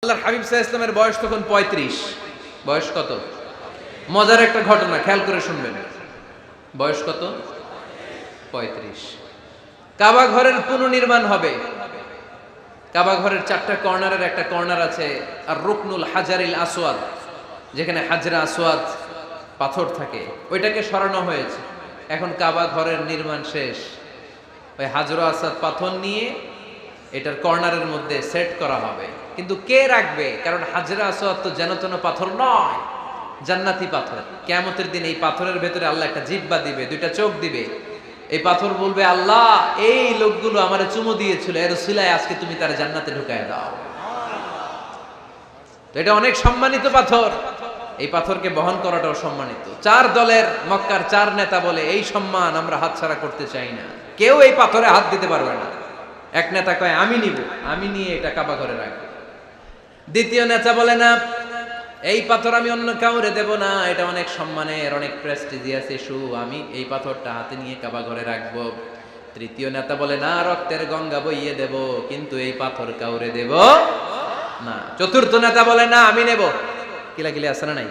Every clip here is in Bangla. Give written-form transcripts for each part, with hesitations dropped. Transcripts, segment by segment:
আল্লাহর হাবিব সাল্লাল্লাহু আলাইহি ওয়াসাল্লামের বয়স তখন ৩৫। বয়স কত? মজার একটা ঘটনা খেয়াল করে শুনবেন। বয়স কত? ৩৫। কাবা ঘরের পুনর্নির্মাণ হবে। কাবা ঘরের ৪টা কর্নারের একটা কর্নার আছে আর রুকনুল হাজারিল আসওয়াদ, যেখানে হাজরা আসওয়াদ পাথর থাকে, ওইটাকে সরানো হয়েছে। এখন কাবা ঘরের নির্মাণ শেষ। ওই হাজরা আসওয়াদ পাথর নিয়ে এটার কর্নারের মধ্যে সেট করা হবে। কিন্তু কে রাখবে? কারণ হাজরা আসওয়াদ তো যেন তেন পাথর নয়, জান্নাতি পাথর। কিয়ামতের দিন এই পাথরের ভেতরে আল্লাহ একটা জিহ্বা দিবে, দুইটা চোখ দিবে। এই পাথর বলবে, আল্লাহ এই লোকগুলো আমারে চুমু দিয়েছিল, এর উসিলায় আজকে তুমি তার জান্নাতে ঢুকায় দাও। তো এটা অনেক সম্মানিত পাথর, এই পাথরকে বহন করাটাও সম্মানিত। ৪ দলের মক্কার ৪ নেতা বলে এই সম্মান আমরা হাতছাড়া করতে চাই না, কেউ এই পাথরে হাত দিতে পারবে না। এক নেতা কয় আমি নিব, আমি নিয়ে এটা কাবা ঘরে রাখবো। দ্বিতীয় নেতা বলে না, এই পাথর আমি অন্য কাউরে দেব না, এটা অনেক সম্মানের, অনেক প্রেস্টিজিয়াস ইস্যু, আমি এই পাথরটা হাতে নিয়ে কাবা ঘরে রাখবো। তৃতীয় নেতা বলে না, রক্তের গঙ্গা বইয়ে দেব, কিন্তু এই পাথর কাউরে দেব না। চতুর্থ নেতা বলে না, আমি নেব। কিলাকিলি আছে না নাই?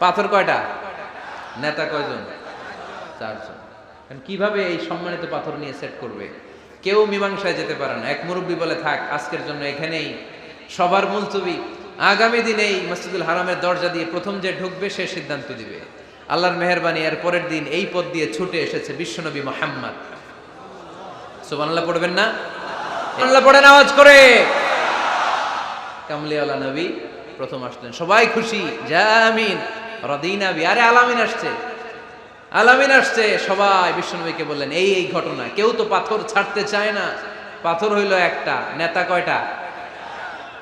পাথর কয়টা? নেতা কয়জন? ৪ জন। কিভাবে এই সম্মানিত পাথর নিয়ে সেট করবে? কেউ মীমাংসায় যেতে পারে না। এক মুরব্বী বলে, থাক আজকের জন্য এখানেই সবার মুলতবি, আগামী দিনে এই মসজিদুল হারামের দরজা দিয়ে প্রথম যে ঢুকবে সে সিদ্ধান্ত দিবে। আল্লাহর মেহেরবানি, এর পরের দিন এই পথ দিয়ে ছুটে এসেছে বিশ্বনবী মুহাম্মদ। সুবহানাল্লাহ পড়বেন না? সুবহানাল্লাহ পড়েন আওয়াজ করে। কামলিওয়ালা নবী প্রথম আসলেন, সবাই খুশি, জামিন রাদিনা বি। আরে আলামিন আসছে, আলামিন আসছে। সবাই বিশ্বনবীকে বললেন এই এই ঘটনা। কেউ তো পাথর ছাড়তে চায় না। পাথর হইল একটা, নেতা কয়টা?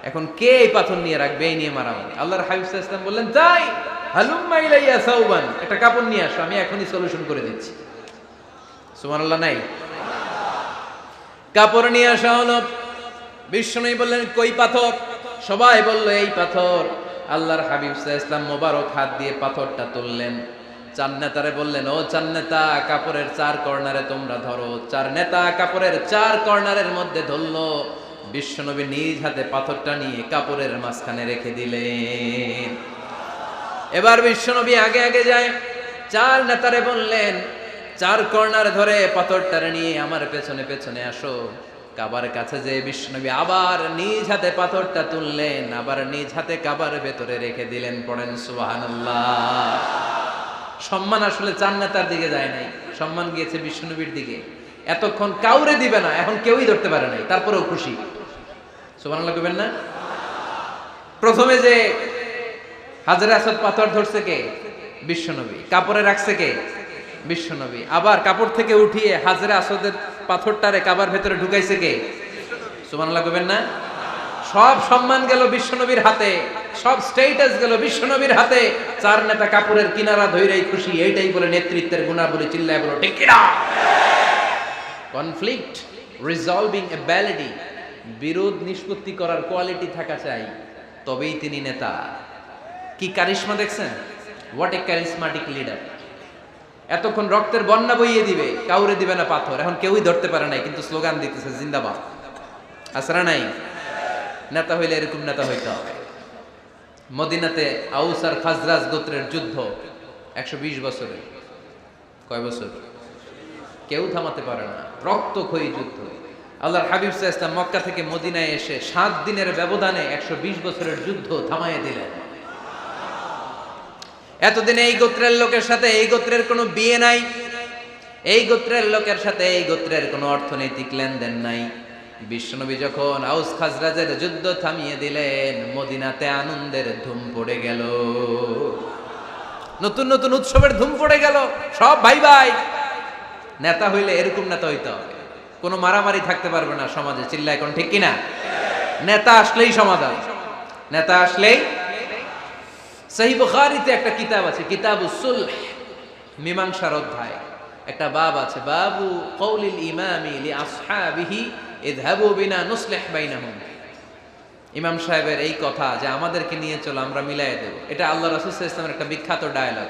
এখন কে এই পাথর নিয়ে রাখবে? এই নিয়ে মারামারি। আল্লাহর হাবিব সাল্লাল্লাহু আলাইহি ওয়াসাল্লাম বললেন, তাই হালুম্মা ইলাইয়া সাওবান, একটা কাপড় নিয়ে আসো, আমি এখনই সলিউশন করে দিচ্ছি। সুবহানাল্লাহ নাই? কাপড় নিয়ে আসা হলো। বিশ্বনবী বললেন, কই পাথর? সবাই বলল এই পাথর। আল্লাহর হাবিব সাল্লাল্লাহু আলাইহি ওয়াসাল্লাম মোবারক হাত দিয়ে পাথরটা তুললেন। ৪ নেতারে বললেন, ও ৪ নেতা, কাপড়ের ৪ কর্নারে তোমরা ধরো। ৪ নেতা কাপড়ের ৪ কর্নারের মধ্যে ধরলো। বিশ্বনবী নিজ হাতে পাথরটা নিয়ে কাপড়ের মাঝখানে রেখে দিলেন। এবার বিশ্বনবী আগে আগে যায়। ৪ নেতারে বললেন, ৪ কর্নার ধরে পাথরটারে নিয়ে আমার পেছনে পেছনে আসো। কাবার কাছে যে বিশ্বনবী আবার নিজ হাতে পাথরটা তুললেন, আবার নিজ হাতে কাবার ভেতরে রেখে দিলেন। পড়েন সুবহানাল্লাহ। সম্মান আসলে ৪ নেতার দিকে যায় নাই, সম্মান গিয়েছে বিশ্বনবীর দিকে। এতক্ষণ কাউরে দিবে না, এখন কেউই ধরতে পারে নাই, তারপরেও খুশি। সুবহানাল্লাহ কইবেন না? প্রথমে যে হাজরা আসওয়াদ পাথর ধরছে কে? বিশ্বনবী। কাপড়ে রাখছে কে? বিশ্বনবী। আবার কাপড় থেকে উঠিয়ে হাজরা আসওয়াদের পাথরটারে কাবার ভেতরে ঢুকাইছে কে? সুবহানাল্লাহ কইবেন না? সব সম্মান গেল বিশ্বনবীর হাতে, সব স্টেটাস গেল বিশ্বনবীর হাতে। ৪ নেতা কাপড়ের কিনারা ধইরাই খুশি। এইটাই বলে নেতৃত্বের গুণাবলী। চিল্লায় বলো ঠিক কিনা? কনফ্লিক্ট রিজলভিং অ্যাবিলিটি, বিরোধ নিষ্পত্তি করার কোয়ালিটি থাকা চাই, তবেই তিনি নেতা। কি কারিশমা দেখছেন? What a charismatic leader. এতক্ষণ রক্তের বন্যা বইয়ে দিবে, কাউরে দিবে না পাথর। এখন কেউই ধরতে পারে নাই, কিন্তু স্লোগান দিতেছে জিন্দাবাদ। আসরা নাই? নেতা হইলে এরকম নেতা হইতে হবে। মদিনাতে আউস আর খাজরাজ গোত্রের যুদ্ধ ১২০ বছরে। কয় বছর? কেউ থামাতে পারে না, রক্তক্ষয়ী যুদ্ধ। আল্লাহর হাবিব সাল্লাল্লাহু আলাইহি ওয়াসাল্লাম মক্কা থেকে মদিনায় এসে ৭ দিনের ব্যবধানে ১২০ বছরের যুদ্ধ থামাইয়ে দিলেন। এতদিনে এই গোত্রের লোকের সাথে এই গোত্রের কোনো বিয়ে নাই, এই গোত্রের লোকের সাথে এই গোত্রের কোনো অর্থনৈতিক লেনদেন নাই। বিশ্বনবী যখন আউস খাজরাজের যুদ্ধ থামিয়ে দিলেন, মদিনাতে আনন্দের ধুম পড়ে গেল, নতুন নতুন উৎসবের ধুম পড়ে গেল। সব ভাই ভাই। নেতা হইলে এরকম নেতা হইতে হবে, কোনো মারামারি থাকতে পারবে না সমাজে। চিল্লায় কোন ঠিক কিনা? নেতা আসলেই সমাধান, নেতা আসলেই। সহিহ বুখারীতে একটা কিতাব আছে, কিতাবুস সুলহ, মীমাংসার অধ্যায়। একটা বাব আছে, বাবু কওলিল ইমামি লি আসহাবিহি ইযহাবু বিনা নুসলিহ বাইনাহুম। ইমাম সাহেবের এই কথা যে আমাদেরকে নিয়ে চলো, আমরা মিলাই দেব, এটা আল্লাহ রাসূল সাল্লাল্লাহু আলাইহি ওয়াসাল্লামের একটা বিখ্যাত ডায়ালগ।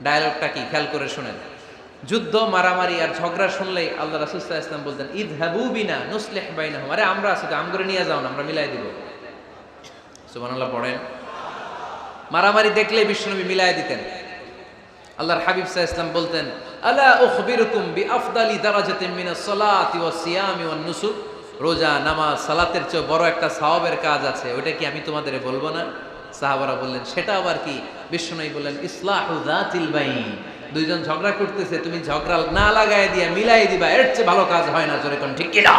ডায়ালগটা কি খেয়াল করে শুনেন। যুদ্ধ মারামারি আর ঝগড়া শুনলেই আল্লাহ রাসূল সাল্লাল্লাহু আলাইহি ওয়াসাল্লাম বলতেন ইযহাবু বিনা নুসলিহ বাইনাহুম। আরে আমরা আছি তো, আমগরে নিয়ে যাও না, আমরা মিলাই দিব। সুবহানাল্লাহ পড়েন। মারামারি দেখলে বিশ্বনবী মিলায় দিতেন। আল্লাহর হাবিব সাল্লাল্লাহু আলাইহি ওয়াসাল্লাম বলতেন, আলা উখবিরুকুম বিআফদালি দারাজাতিন মিনাস সালাতি ওয়াস সিয়ামি ওয়ান নুসুক, রোজা, নামাজ, সালাতের চেয়ে বড় একটা সওয়াবের কাজ আছে, ওটা কি আমি তোমাদের বলবো না? সাহাবারা বললেন, সেটা আবার কি? বিশ্বনবী বললেন, ইসলাহু যাতিল বাইন, দুইজন ঝগড়া করতেছে, তুমি ঝগড়া না লাগায় দিয়া মিলাই দিবা, এর চেয়ে ভালো কাজ হয় না। জোরে কোন ঠিক কিনা?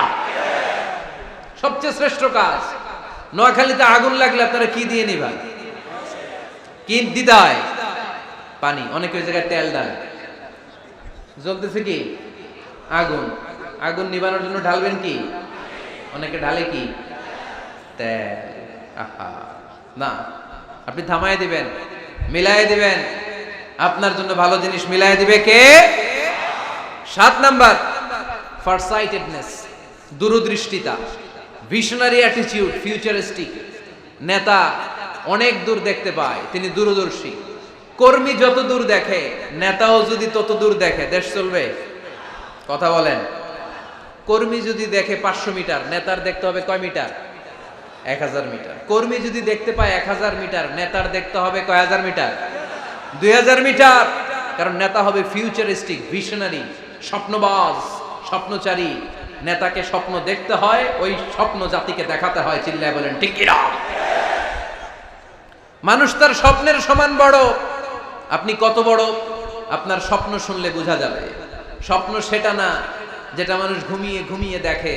সবচেয়ে শ্রেষ্ঠ কাজ। নোয়াখালীতে আগুন লাগলে আপনারা কি দিয়ে নিবা? কি দিদায়? পানি। অনেকে ওই জায়গায় তেল ডালে। জ্বলতেছে কি? আগুন। আগুন নিবানোর জন্য ঢালবেন কি? অনেকে ঢালে কি? তেল। আহা, না, আপনি থামায় দিবেন, মিলাই দিবেন। আপনার জন্য ভালো জিনিস মিলাই দিবে কে? 7 নাম্বার, ফারসাইটেডনেস, দূরদৃষ্টিতা, ভিশনারি অ্যাটিটিউড, ফিউচারিস্টিক। নেতা অনেক দূর দেখতে পায়, তিনি দূরদর্শী। কর্মী যত দূর দেখে, নেতাও যদি তত দূর দেখে, দেশ চলবে? কথা বলেন। কর্মী যদি দেখে 500 মিটার, নেতার দেখতে হবে কয় মিটার? 1000 মিটার। কর্মী যদি দেখতে পায় 1000 মিটার, নেতার দেখতে হবে কয় হাজার মিটার? 2000 মিটার। কারণ নেতা হবে ফিউচারিস্টিক, ভিশনারি, স্বপ্নবাজ, স্বপ্নচারী। নেতাকে স্বপ্ন দেখতে হয়, ওই স্বপ্ন জাতিকে দেখাতে হয়। চিল্লায় বলেন ঠিক কিনা? মানুষ তার স্বপ্নের সমান বড়। আপনি কত বড় আপনার স্বপ্ন শুনলে বোঝা যাবে। স্বপ্ন সেটা না যেটা মানুষ ঘুমিয়ে ঘুমিয়ে দেখে,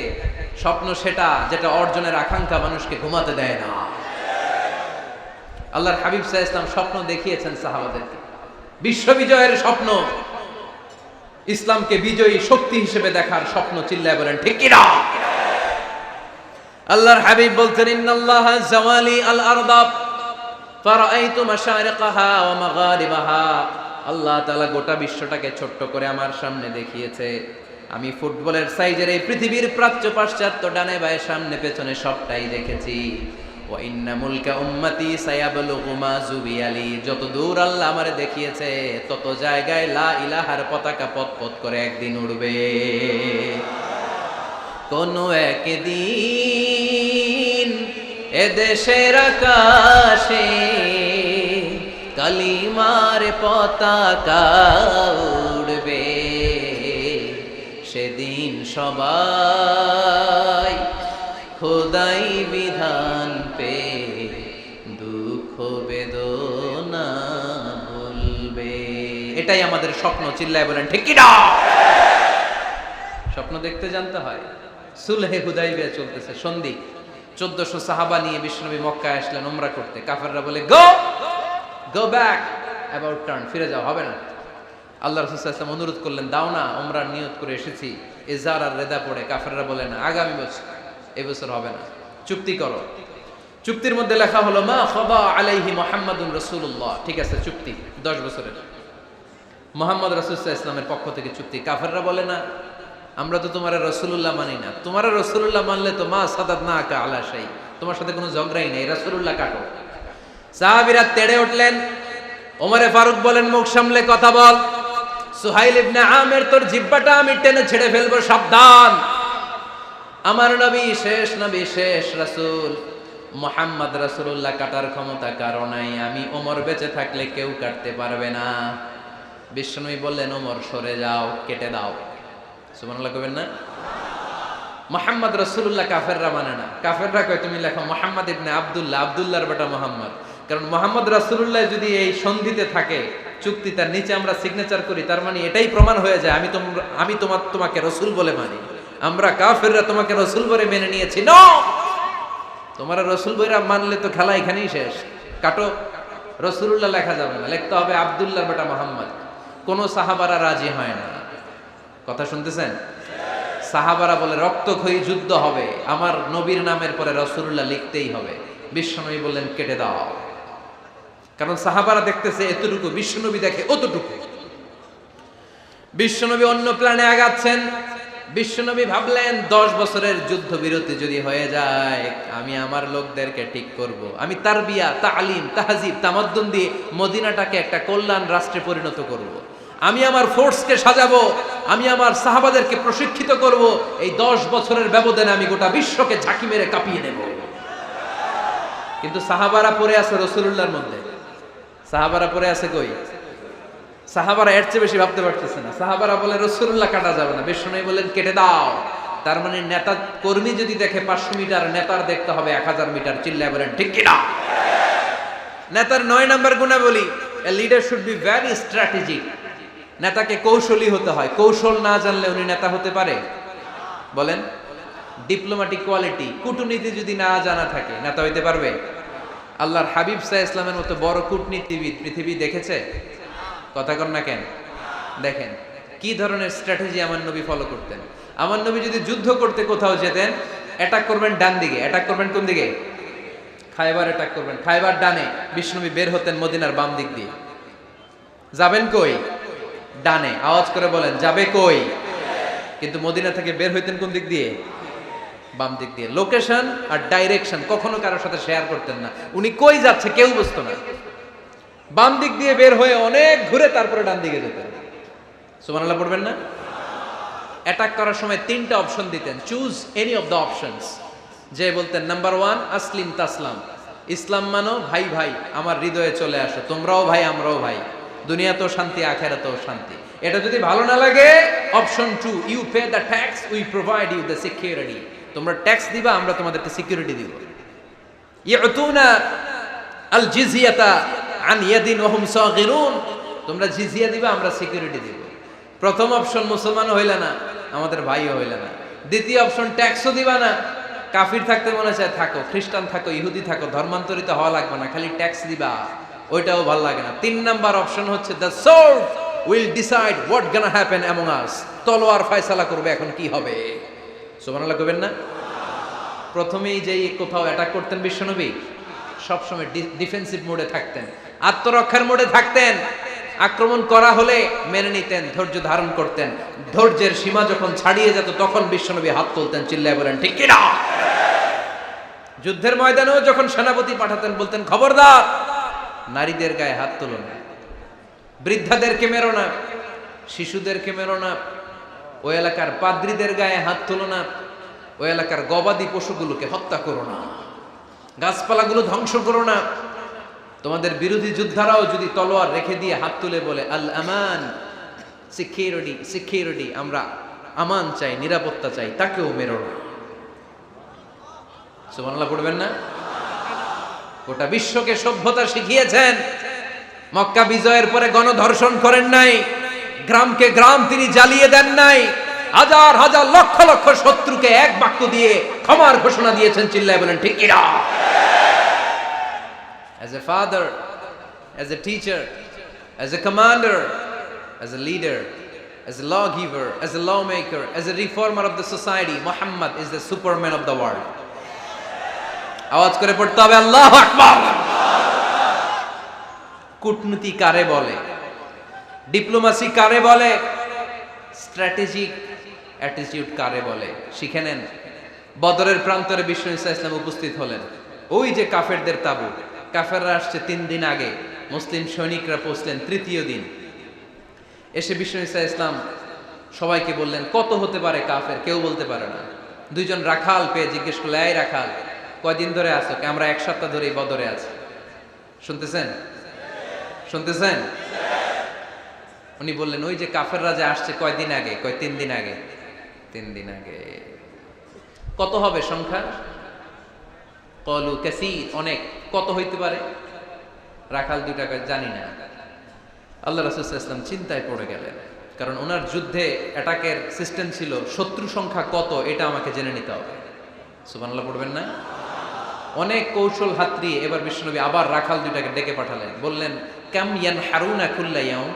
স্বপ্ন সেটা যেটা অর্জনের আকাঙ্ক্ষা মানুষকে ঘুমাতে দেয় না। আল্লাহর হাবিব সাল্লাল্লাহু আলাইহি ওয়াসাল্লাম স্বপ্ন দেখিয়েছেন সাহাবাদেরকে, বিশ্ববিজয়ের স্বপ্ন, ইসলামকে বিজয়ী শক্তি হিসেবে দেখার স্বপ্ন। চিল্লায় বলেন ঠিক কিনা? আল্লাহর হাবিব বলতেন, ইন্নাল্লাহা জাওয়ালি আল আরদা ফারাআইতু মাশারিকাহা ওয়া মাগারিবাহা। আল্লাহ তাআলা গোটা বিশ্বটাকে ছোট্ট করে আমার সামনে দেখিয়েছে। আমি ফুটবলের সাইজের এই পৃথিবীর প্রাচ্য পাশ্চাত্য, ডানে বায়ে সামনে পেছনে সবটাই দেখেছি। ওয়া ইন্না মুলকা উম্মতি সায়াবলুগু মা জুবিয়ালি। যত দূর আল্লাহ আমারে দেখিয়েছে, তত জায়গায় লা ইলাহার পতাকা পথ পথ করে একদিন উড়বে। কোন একদিন এদেশের আকাশে কালিমার পতাকা উড়বে। সেদিন সবাই খোদাই বিধান পে দুঃখ বেদনা ভুলবে। এটাই আমাদের স্বপ্ন। চিল্লায় বলেন ঠিক কিনা? স্বপ্ন দেখতে জানতে হয়। সুলহে হুদাইবিয়া চলতেছে, সন্ধি। 1400 সাহাবা নিয়ে বিশ্বনবী মক্কায় আসলেন উমরা করতে। কাফেররা বলে, গো ব্যাক, অ্যাবাউট টার্ন, ফিরে যাও, হবে না। আল্লাহ রাসূল সাল্লাল্লাহু আলাইহি ওয়াসাল্লাম অনুরোধ করলেন, দাও না, উমরার নিয়ত করে এসেছি। ইজার আর রেদা পড়ে কাফেররা বলে, না, আগামী বছর, এই বছর হবে না, চুক্তি করো। চুক্তির মধ্যে লেখা হলো, মা খাবা আলাইহি মুহাম্মাদুর রাসূলুল্লাহ। ঠিক আছে, চুক্তি 10 বছরের, মুহাম্মদ রাসূল সাল্লাল্লাহু আলাইহি ওয়াসাল্লামের পক্ষ থেকে চুক্তি। কাফেররা বলে, না, আমরা তো তোমার রাসূলুল্লাহ মানি না। তোমার রাসূলুল্লাহ মানলে তো মা সাদাদনাকা আলা শাই, তোমার সাথে কোনো ঝগড়াই নেই, রাসূলুল্লাহ কাটো। সাহাবীরা তেড়ে উঠলেন। ওমরে ফারুক বলেন, মুখ সামলে কথা বল। সুহাইল ইবনে আমির, তোর জিহ্বাটা আমি টেনে ছেড়ে ফেলবো, সাবধান। আমার নবী শেষ নবী, শেষ রাসূল মুহাম্মদ রাসূলুল্লাহ কাটার ক্ষমতা কারো নাই। আমি ওমর বেঁচে থাকলে কেউ কাটতে পারবে না। বিশ্বনবী বললেন, ওমর সরে যাও, কেটে দাও। সুবহানাল্লাহ কইবেন না? মুহাম্মদ রাসূলুল্লাহ কাফেররা মানে না। কাফেররা কয়, তুমি লেখো মুহাম্মদ ইবনে আব্দুল্লাহ, আব্দুল্লাহর বেটা মুহাম্মদ। কারণ মুহাম্মদ রাসূলুল্লাহ যদি এই সন্ধিতে থাকে, চুক্তি, তার নিচে আমরা সিগনেচার করি, তার মানে এটাই প্রমাণ হয়ে যায় আমি তোমাকে রাসূল বলে মানি। আমরা কাফেররা তোমাকে রাসূল বলে মেনে নিয়েছি। নো, তোমরা রাসূল বইরা মানলে তো খেলা এখানেই শেষ। কাটো, রাসূলুল্লাহ লেখা যাবে না, লিখতে হবে আব্দুল্লাহর বেটা মুহাম্মদ। কোন সাহাবারা রাজি হয় না। কথা শুনতেছেন? সাহাবারা বলে, রক্তক্ষয়ী যুদ্ধ হবে, আমার নবীর নামের পরে রাসূলুল্লাহ লিখতেই হবে। বিশ্বনবী বললেন, কেটে দাও। কারণ সাহাবারা দেখতেছে এতটুকু, বিশ্বনবী দেখে অতটুকু। বিশ্বনবী অন্য প্ল্যানে আগাচ্ছেন। বিশ্বনবী ভাবলেন, 10 বছরের যুদ্ধ বিরতি যদি হয়ে যায়, আমি আমার লোকদেরকে ঠিক করব। আমি তারবিয়া, তালিম, তাহজিব, তামাদ্দুন দিয়ে মদিনাটাকে একটা কল্যাণ রাষ্ট্রে পরিণত করব। আমি আমার ফোর্সকে সাজাবো, আমি আমার সাহাবাদেরকে প্রশিক্ষিত করব। এই 10 বছরের ব্যবধানে আমি গোটা বিশ্বকে ঝাঁকি মেরে কাঁপিয়ে নেব। কিন্তু সাহাবারা পড়ে আছে রাসূলুল্লাহর মধ্যে। সাহাবারা পড়ে আছে কই? সাহাবারা এর চেয়ে বেশি ভাবতে পারতেছে না। সাহাবারা বলে রাসূলুল্লাহ কাটা যাবে না, বিষ্ণু বলেন কেটে দাও। তার মানে নেতা কর্মী যদি দেখে 500 মিটার, নেতার দেখতে হবে 1000 মিটার। চিল্লায় বলেন ঠিক কি না? নেতার 9 নাম্বার গুণাবলী, a leader should be very strategic. নেতাকে কৌশলী হতে হয়। কৌশল না জানলে উনি নেতা হতে পারে? বলেন। ডিপ্লোম্যাটিক কোয়ালিটি, কূটনীতি যদি না জানা থাকে নেতা হইতে পারবে? আল্লাহর হাবিব সাল্লাল্লাহু আলাইহি ওয়াসাল্লামের মতো বড় কূটনীতিবিদ পৃথিবী দেখেছে? কথা কন না কেন? দেখেন কি ধরনের স্ট্র্যাটেজি আমার নবী ফলো করতেন। আমার নবী যদি যুদ্ধ করতে কোথাও যেতেন, অ্যাটাক করবেন ডান দিকে, অ্যাটাক করবেন কোন দিকে? খায়বার অ্যাটাক করবেন, খায়বার ডানে। বিষ্ণুনবী বের হতেন মদিনার বাম দিক দিয়ে। যাবেন কই? ডানে। আওয়াজ করে বলেন যাবে কই? কিন্তু মদিনা থেকে বের হইতেন কোন দিক দিয়ে? বাম দিক দিয়ে। লোকেশন আর ডাইরেকশন কখনো কারোর সাথে শেয়ার করতেন না। উনি কই যাচ্ছে কেউ বুঝতো না। বাম দিক দিয়ে বের হয়ে অনেক ঘুরে তারপরে ডান দিকে যেতেন। সুবহানাল্লাহ পড়বেন না? অ্যাটাক করার সময় 3টা অপশন দিতেন, choose any of the options. যে বলতেন নাম্বার 1 আসলিম তাসলাম, ইসলাম মানো, ভাই ভাই আমার হৃদয়ে চলে আসো, তোমরাও ভাই আমরাও ভাই, দুনিয়াতেও শান্তি আখিরাতেও শান্তি। এটা যদি ভালো না লাগে, option 2 you pay the tax, we provide you the security. তোমরা ট্যাক্স দিবা, আমরা তোমাদেরকে সিকিউরিটি দিব। ইয়াতুনা আল জিজিয়াতা আন ইয়াদিন ওয়া হুম সাগিরুন, তোমরা জিজিয়া দিবা, আমরা সিকিউরিটি দিব। প্রথম অপশন মুসলমান হইলা না, আমাদের ভাইও হইলা না। দ্বিতীয় অপশন ট্যাক্সও দিবা না, কাফির থাকতে মনে চায় থাকো, খ্রিস্টান থাকো, ইহুদি থাকো, ধর্মান্তরিত হওয়া লাগবে না, খালি ট্যাক্স দিবা, ওইটাও ভালো লাগে না। 3 নাম্বার অপশন হচ্ছে the sword will decide what gonna happen among আস, তলোয়ার ফয়সালা করবে এখন কি হবে। সুবহানাল্লাহ কইবেন না? প্রথমেই যেই কোথাও অ্যাটাক করতেন বিশ্বনবী, সবসময় ডিফেন্সিভ মোডে থাকতেন, আত্মরক্ষার মোডে থাকতেন। আক্রমণ করা হলে মেনে নিতেন, ধৈর্য ধারণ করতেন। ধৈর্যের সীমা যখন ছাড়িয়ে যেত তখন বিশ্বনবী হাত তুলতেন, চিল্লায় বলেন ঠিক কি না? যুদ্ধের ময়দানেও যখন সেনাপতি পাঠাতেন বলতেন খবরদার নারীদের গায়ে হাত তুলো না, বৃদ্ধাদেরকে মেরো না, শিশুদেরকে মেরো না, ওই এলাকার পাদ্রীদের গায়ে হাত তুলো না, ওই এলাকার গবাদি পশুগুলোকে হত্যা করো না, গাছপালাগুলো ধ্বংস করো না। তোমাদের বিরোধী যোদ্ধারাও যদি তলোয়ার রেখে দিয়ে হাত তুলে বলে আল আমান, সিকিউরিটি সিকিউরিটি, আমরা আমান চাই, নিরাপত্তা চাই, তাকেও মেরো না। সুবহানাল্লাহ পড়বেন না? গোটা বিশ্বকে সভ্যতা শিখিয়েছেন। মক্কা বিজয়ের পরে গণধর্ষণ করেন নাই, গ্রামকে গ্রাম তিনি জ্বালিয়ে দেন নাই, হাজার হাজার লক্ষ লক্ষ শত্রুকে এক বাক্য দিয়ে ক্ষমার ঘোষণা দিয়েছেন, চিল্লায় বলেন ঠিক কি না? As a father, as a teacher, as a commander, as a leader, as a lawgiver, as a lawmaker, as a reformer of the society, Muhammad is the superman of the world. আওয়াজ করে পড়তে হবে আল্লাহু আকবার। কূটনীতি কারে বলে? ডিপ্লোমাসি কারে বলে? স্ট্র্যাটেজিক অ্যাটিটিউড কারে বলে? শিখে নেন। বদরের প্রান্তরে বিষ্ণু ঈসা ইসলাম উপস্থিত হলেন। ওই যে কাফেরদের তাবু, কাফেররা আসছে 3 দিন আগে, মুসলিম সৈনিকরা পৌঁছলেন 3য় দিন। এসে বিষ্ণু ঈসা ইসলাম সবাইকে বললেন কত হতে পারে কাফের, কেউ বলতে পারে না। 2 জন রাখাল পেয়ে জিজ্ঞেস করলে, এই রাখাল কয়দিন ধরে আছো? আমরা 1 সপ্তাহ ধরে বদরে আছি। শুনতেছেন? শুনতেছেন? উনি বললেন ওই যে কাফেররা যে আসছে কয়দিন আগে? কয় 3 দিন আগে। 3 দিন আগে। কত হবে সংখ্যা? কলু কাসীর, অনেক। কত হইতে পারে? রাখাল 2টা জানি না। আল্লাহ রাসূল সাল্লাল্লাহু আলাইহি ওয়াসাল্লাম চিন্তায় পড়ে গেলেন, কারণ ওনার যুদ্ধে অ্যাটাকের সিস্টেম ছিল শত্রু সংখ্যা কত এটা আমাকে জেনে নিতে হবে। সুবহানাল্লাহ পড়বেন না? অনেক কৌশল হাতড়িয়ে এবার বিশ্বনবী আবার রাখাল 2টাকে ডেকে পাঠালেন, বললেন কাম ইয়ানহারুনা কুল্লা ইয়াউম,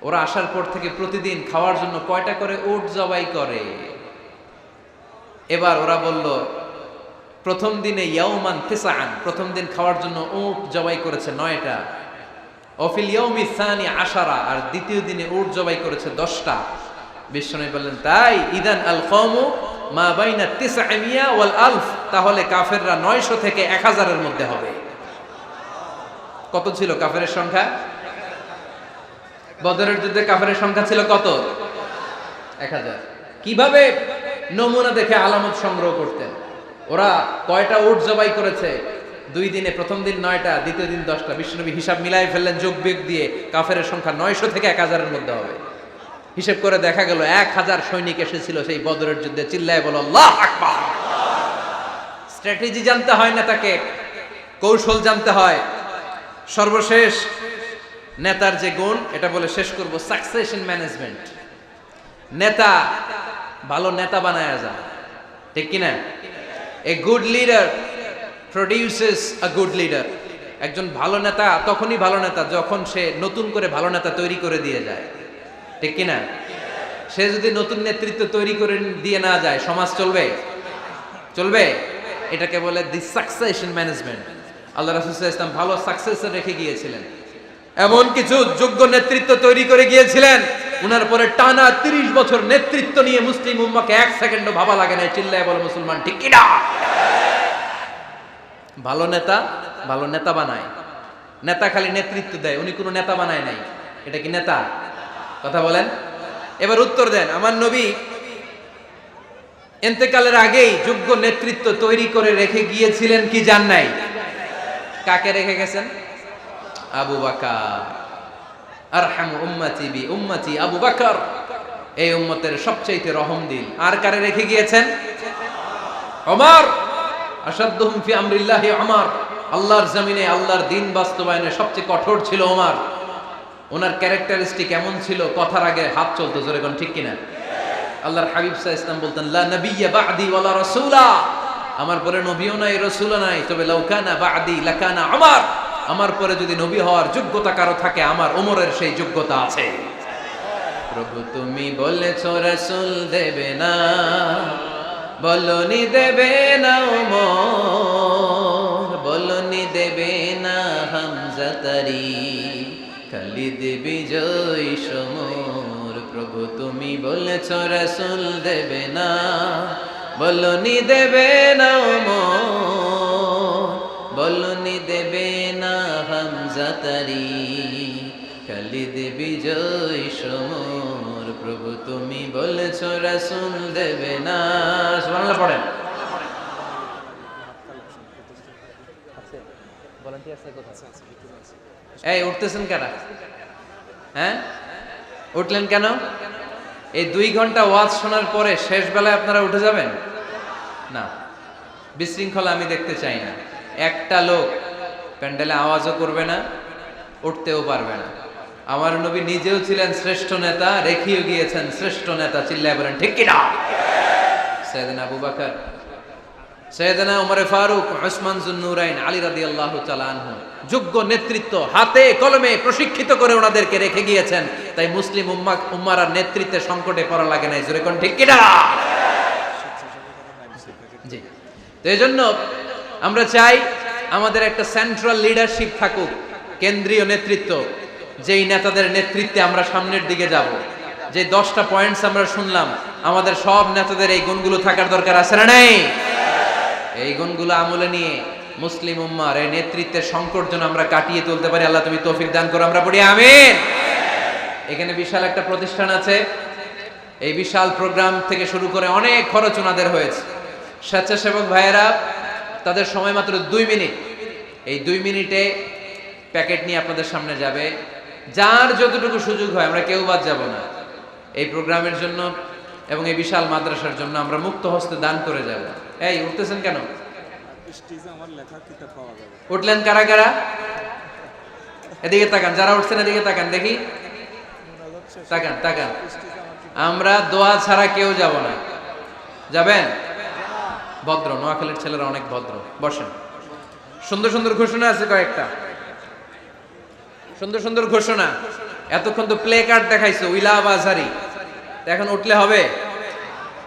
ওরা আসার পর থেকে প্রতিদিন খাওয়ার জন্য কয়টা করে উট জবাই করে? এবার ওরা বলল প্রথম দিনে ইয়াউমান তিসআন, প্রথম দিন খাওয়ার জন্য উট জবাই করেছে 9টা। অফিল ইয়াউমি সানি 10, আর দ্বিতীয় দিনে উট জবাই করেছে 10টা। বিশ্বনবী বললেন তাই ইদান আল কওমু মা বাইনা 900 ওয়াল আলফ, তাহলে কাফেররা 900 থেকে 1000 এর মধ্যে হবে। কত ছিল কাফেরের সংখ্যা? বদরের যুদ্ধে কাফেরের সংখ্যা ছিল কত? 1000। কিভাবে নমুনা দেখে আলামত সংগ্রহ করতেন? ওরা কয়টা উট জবাই করেছে, 2 দিনে প্রথম দিন 9টা, দ্বিতীয় দিন 10টা। বিশ্বনবী হিসাব মিলাই ফেললেন যোগ বিয়োগ দিয়ে, কাফেরের সংখ্যা 900 থেকে 1000-এর মধ্যে হবে। হিসেব করে দেখা গেল 1000 সৈনিক এসেছিল সেই বদরের যুদ্ধে। চিল্লায় বলো আল্লাহু আকবার। স্ট্র্যাটেজি জানতে হয় না, তাকে কৌশল জানতে হয়। সর্বশেষ নেতার যে গুণ, এটা বলে শেষ করব, সাকসেশন ম্যানেজমেন্ট। নেতা ভালো নেতা বানায়া যায়, ঠিক কিনা? A good leader produces a good leader. একজন ভালো নেতা তখনই ভালো নেতা যখন সে নতুন করে ভালো নেতা তৈরি করে দিয়ে যায়, ঠিক কিনা? সে যদি নতুন নেতৃত্ব তৈরি করে দিয়ে না যায়, সমাজ চলবে? চলবে? এটাকে বলে দি সাকসেশন ম্যানেজমেন্ট। আল্লাহ রাসূল সাল্লাল্লাহু আলাইহি ওয়াসাল্লাম ভালো সাকসেসর রেখে গিয়েছিলেন, এমন কিছু যোগ্য নেতৃত্ব তৈরি করে গিয়েছিলেন, উনার পরে টানা 30 বছর নেতৃত্ব নিয়ে মুসলিম উম্মাহকে 1 সেকেন্ডও ভাবা লাগে না। চিল্লায় বলো মুসলমান, ঠিক কিনা? ভালো নেতা বানায়। নেতা খালি নেতৃত্ব দেয়, উনি কোনো নেতা বানায় নাই। এটা কি নেতা? কথা বলেন। এবার উত্তর দেন। আমার নবী ইন্তেকালের আগেই যোগ্য নেতৃত্ব তৈরি করে রেখে গিয়েছিলেন কি জান নাই? কাকে রেখে গেছেন? আবু বকর। আরহামু উম্মতি বি উম্মতি আবু বকর। এই উম্মতের সবচেয়ে রহমদিল। আর কারে রেখে গিয়েছেন? ওমর। আশাদ্দুহুম ফি আমরিল্লাহি ওমর। আল্লাহর জমিনে আল্লাহর দ্বীন বাস্তবায়নে সবচেয়ে কঠোর ছিল ওমর। ওনার ক্যারেক্টারিস্টিক এমন ছিল, কথার আগে হাত চলতো, জোরে কোন ঠিক কিনা? আল্লাহর হাবিব সাল্লাল্লাহু আলাইহি ওয়াসাল্লাম বলতেন, লা নাবিয়্যা বা'দি ওয়ালা রাসূলা। আমার পরে নবীও নাই, রাসূলও নাই, তবে লাউ কানা বা'দি লাকানা ওমর। আমার পরে যদি নবী হওয়ার যোগ্যতা কারো থাকে, আমার ওমরের সেই যোগ্যতা আছে। প্রভু তুমি বলেছো রাসূল দেবে না, বলনি দেবে না ওমর, বলনি দেবে না হামজা তারি, খালিদ বিজয় সমর। প্রভু তুমি বলেছো রাসূল দেবে না, বলনি দেবে না ওমর, বলনি দেবে না হামজা তারি, খালিদ বিজয় সমর। প্রভু তুমি বলেছো রাসূল দেবে না। সুবহানাল্লাহ পড়েন। এই উঠতেছেন কেন? হ্যাঁ, উঠলেন কেন? এই 2 ঘন্টা ওয়াজ শোনার পরে শেষ বেলায় আপনারা উঠে যাবেন না? বিশৃঙ্খলা আমি দেখতে চাই না। একটা লোক প্যান্ডেলে আওয়াজও করবে না, উঠতেও পারবে না। আমার নবী নিজেও ছিলেন শ্রেষ্ঠ নেতা, রেখেও গিয়েছেন শ্রেষ্ঠ নেতা। চিল্লায় বলেন ঠিক কিনা? সাইয়েদনা আবু বকর, সাইয়েদনা ওমর ফারুক, উসমান যুন্নুরাইন, আলী রাদিয়াল্লাহু তাআলা আনহু যোগ্য নেতৃত্ব হাতে কলমে প্রশিক্ষিত করে ওনাদেরকে রেখে গিয়েছেন। তাই মুসলিম উম্মার আর নেতৃত্বের সংকটে পড়া লাগে নাই। জোরে কোন ঠিক কিনা? জি। তো এজন্য আমরা চাই আমাদের একটা সেন্ট্রাল লিডারশিপ থাকুক, কেন্দ্রীয় নেতৃত্ব, যেই নেতাদের নেতৃত্বে আমরা সামনের দিকে যাব। যে 10টা পয়েন্টস আমরা শুনলাম, আমাদের সব নেতাদের এই গুণগুলো থাকার দরকার আছে না নাই? এই গুণগুলো আমলে নিয়ে মুসলিম উম্মার এই নেতৃত্বের সংকট যেন আমরা কাটিয়ে তুলতে পারি। আল্লাহ তুমি তৌফিক দান করো, আমরা পড়ি আমিন। এখানে বিশাল একটা প্রতিষ্ঠান আছে। এই বিশাল প্রোগ্রাম থেকে শুরু করে অনেক খরচ ওনাদের হয়েছে। স্বেচ্ছাসেবক ভাইয়েরা তাদের সময় মাত্র 2 মিনিট। এই 2 মিনিটে প্যাকেট নিয়ে আপনাদের সামনে যাবে। যার যতটুকু সুযোগ হয়, আমরা কেউ বাদ যাব না। এই প্রোগ্রামের জন্য এবং এই বিশাল মাদ্রাসার জন্য আমরা মুক্ত হস্তে দান করে যাব। এই উঠতেছেন কেন? উঠলেন কারা কারা? এদিকে তাকান, যারা উঠছেন এদিকে তাকান, দেখি তাকান তাকান। আমরা দোয়া ছাড়া কেউ যাব না। যাবেন? ভদ্র, নোয়াখালীর ছেলেরা অনেক ভদ্র। বসেন। সুন্দর সুন্দর ঘোষণা আছে কয়েকটা, সুন্দর সুন্দর ঘোষণা। এতক্ষণ তো প্লে কার্ড দেখাইছো, উই লাভ আজহারি। এখন উঠলে হবে?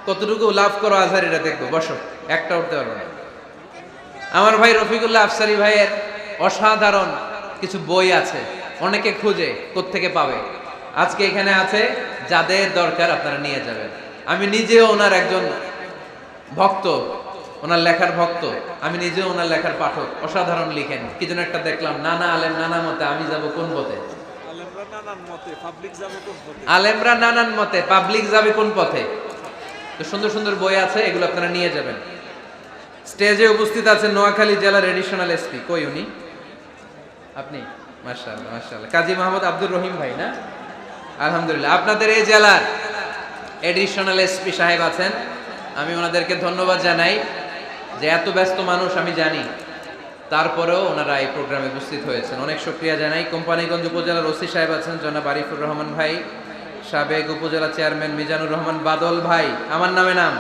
কতটুকু লাভ করো আজহারিরা দেখবো। বসো, একটা উঠতে পারবো না। আমার ভাই রফিকুল্লাহ আফসারি ভাইয়ের অসাধারণ কিছু বই আছে, অনেকে খুঁজে কোত্থেকে পাবে। আজকে এখানে আছে, যাদের দরকার আপনারা নিয়ে যাবেন। আমি নিজেও ওনার একজন ভক্ত, ওনার লেখার ভক্ত। আমি নিজেও ওনার লেখার পাঠক। অসাধারণ লিখেন। কি যেন একটা দেখলাম, নানা আলেম নানা মতে, আমি যাব কোন পথে? আলেমরা নানান মতে, পাবলিক যাবে কোন পথে? তো সুন্দর সুন্দর বই আছে, এগুলো আপনারা নিয়ে যাবেন। স্টেজে উপস্থিত আছেন নোয়াখালী জেলার এডিশনাল এসপি, কই উনি? আপনি? মাশাআল্লাহ মাশাআল্লাহ, কাজী মোহাম্মদ আব্দুর রহিম ভাই না? আলহামদুলিল্লাহ, আপনাদের এই জেলার এডিশনাল এসপি সাহেব আছেন। আমি ওনাদেরকে ধন্যবাদ জানাই যে এত ব্যস্ত মানুষ আমি জানি, তারপরেও ওনারা এই প্রোগ্রামে উপস্থিত হয়েছেন, অনেক শুকরিয়া জানাই। কোম্পানিগঞ্জ উপজেলার ওসি সাহেব আছেন জনাব আরিফুর রহমান ভাই, সাবেক উপজেলা চেয়ারম্যান মিজানুর রহমান বাদল ভাই, আমার নামে নাম